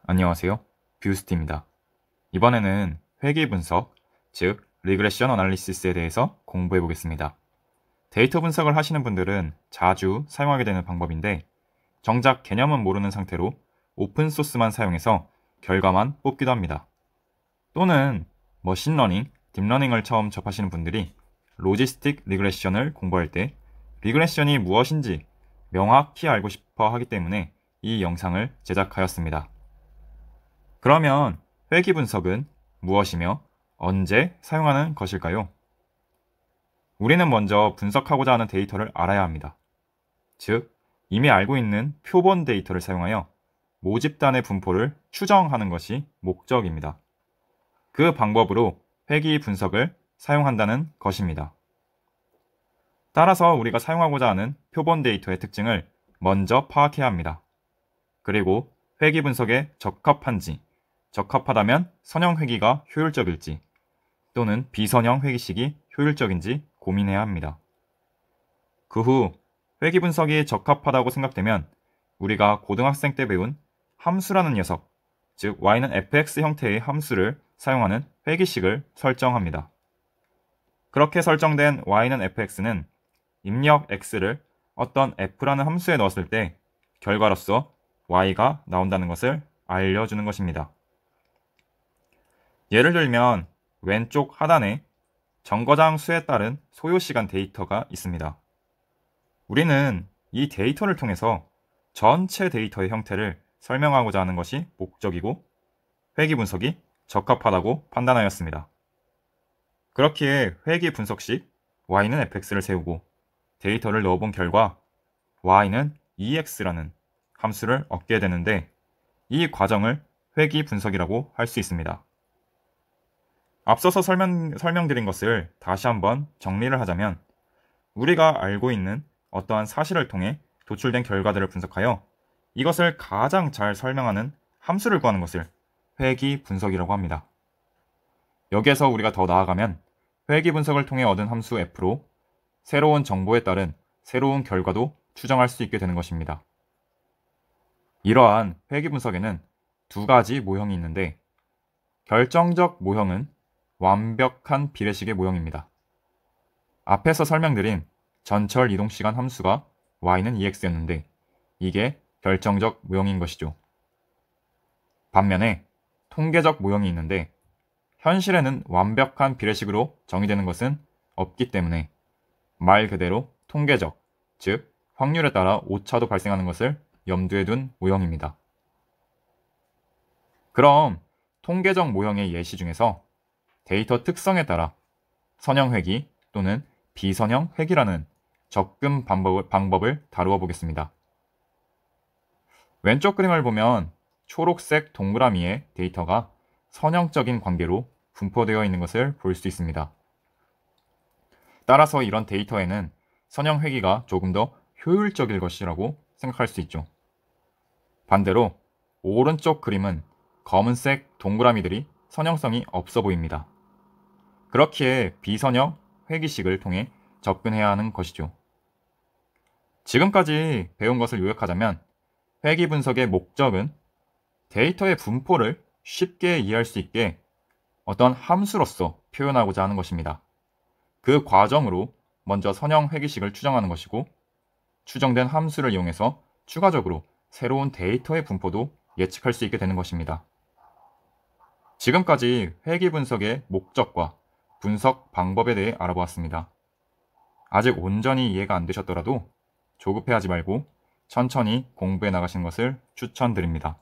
안녕하세요. 뷰스트입니다. 이번에는 회귀 분석, 즉 리그레션 어널리시스에 대해서 공부해 보겠습니다. 데이터 분석을 하시는 분들은 자주 사용하게 되는 방법인데 정작 개념은 모르는 상태로 오픈소스만 사용해서 결과만 뽑기도 합니다. 또는 머신러닝, 딥러닝을 처음 접하시는 분들이 로지스틱 리그레션을 공부할 때 리그레션이 무엇인지 명확히 알고 싶어 하기 때문에 이 영상을 제작하였습니다. 그러면 회귀 분석은 무엇이며 언제 사용하는 것일까요? 우리는 먼저 분석하고자 하는 데이터를 알아야 합니다. 즉, 이미 알고 있는 표본 데이터를 사용하여 모집단의 분포를 추정하는 것이 목적입니다. 그 방법으로 회귀 분석을 사용한다는 것입니다. 따라서 우리가 사용하고자 하는 표본 데이터의 특징을 먼저 파악해야 합니다. 그리고 회귀 분석에 적합하다면 선형 회귀가 효율적일지 또는 비선형 회귀식이 효율적인지 고민해야 합니다. 그 후 회귀 분석이 적합하다고 생각되면 우리가 고등학생 때 배운 함수라는 녀석, 즉 y는 fx 형태의 함수를 사용하는 회귀식을 설정합니다. 그렇게 설정된 y는 fx는 입력 x를 어떤 f라는 함수에 넣었을 때 결과로서 y가 나온다는 것을 알려주는 것입니다. 예를 들면 왼쪽 하단에 정거장 수에 따른 소요시간 데이터가 있습니다. 우리는 이 데이터를 통해서 전체 데이터의 형태를 설명하고자 하는 것이 목적이고 회귀 분석이 적합하다고 판단하였습니다. 그렇기에 회귀 분석식 y는 fx를 세우고 데이터를 넣어본 결과 y는 ex라는 함수를 얻게 되는데 이 과정을 회귀 분석이라고 할 수 있습니다. 앞서서 설명드린 것을 다시 한번 정리를 하자면 우리가 알고 있는 어떠한 사실을 통해 도출된 결과들을 분석하여 이것을 가장 잘 설명하는 함수를 구하는 것을 회귀 분석이라고 합니다. 여기에서 우리가 더 나아가면 회귀 분석을 통해 얻은 함수 f로 새로운 정보에 따른 새로운 결과도 추정할 수 있게 되는 것입니다. 이러한 회귀 분석에는 두 가지 모형이 있는데 결정적 모형은 완벽한 비례식의 모형입니다. 앞에서 설명드린 전철 이동시간 함수가 y는 ex였는데 이게 결정적 모형인 것이죠. 반면에 통계적 모형이 있는데 현실에는 완벽한 비례식으로 정의되는 것은 없기 때문에 말 그대로 통계적, 즉 확률에 따라 오차도 발생하는 것을 염두에 둔 모형입니다. 그럼 통계적 모형의 예시 중에서 데이터 특성에 따라 선형 회귀 또는 비선형 회귀라는 접근 방법을 다루어 보겠습니다. 왼쪽 그림을 보면 초록색 동그라미의 데이터가 선형적인 관계로 분포되어 있는 것을 볼 수 있습니다. 따라서 이런 데이터에는 선형 회귀가 조금 더 효율적일 것이라고 생각할 수 있죠. 반대로 오른쪽 그림은 검은색 동그라미들이 선형성이 없어 보입니다. 그렇기에 비선형 회귀식을 통해 접근해야 하는 것이죠. 지금까지 배운 것을 요약하자면 회귀 분석의 목적은 데이터의 분포를 쉽게 이해할 수 있게 어떤 함수로서 표현하고자 하는 것입니다. 그 과정으로 먼저 선형 회귀식을 추정하는 것이고 추정된 함수를 이용해서 추가적으로 새로운 데이터의 분포도 예측할 수 있게 되는 것입니다. 지금까지 회귀 분석의 목적과 분석 방법에 대해 알아보았습니다. 아직 온전히 이해가 안 되셨더라도 조급해하지 말고 천천히 공부해 나가시는 것을 추천드립니다.